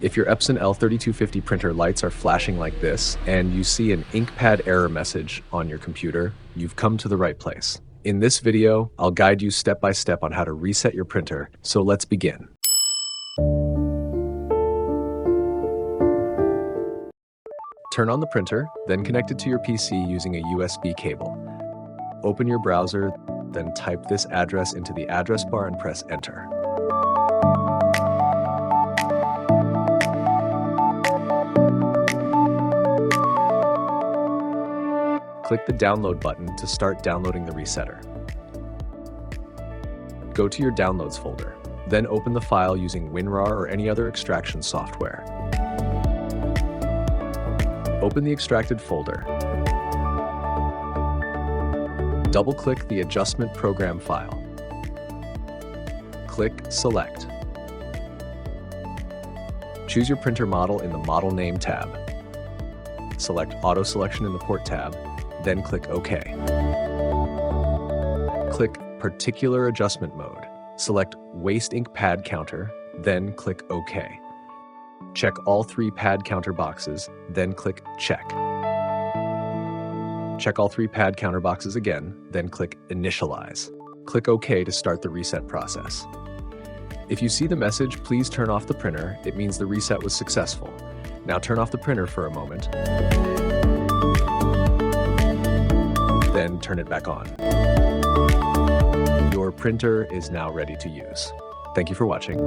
If your Epson L3250 printer lights are flashing like this and you see an ink pad error message on your computer, you've come to the right place. In this video, I'll guide you step by step on how to reset your printer, so let's begin. Turn on the printer, then connect it to your PC using a USB cable. Open your browser, then type this address into the address bar and press enter. Click the download button to start downloading the resetter. Go to your downloads folder, then open the file using WinRAR or any other extraction software. Open the extracted folder. Double-click the adjustment program file. Click Select. Choose your printer model in the Model Name tab. Select Auto Selection in the Port tab, then click OK. Click Particular Adjustment Mode. Select Waste Ink Pad Counter, then click OK. Check all 3 pad counter boxes, then click Check. Check all 3 pad counter boxes again, then click Initialize. Click OK to start the reset process. If you see the message, please turn off the printer. It means the reset was successful. Now turn off the printer for a moment. Then turn it back on. Your printer is now ready to use. Thank you for watching.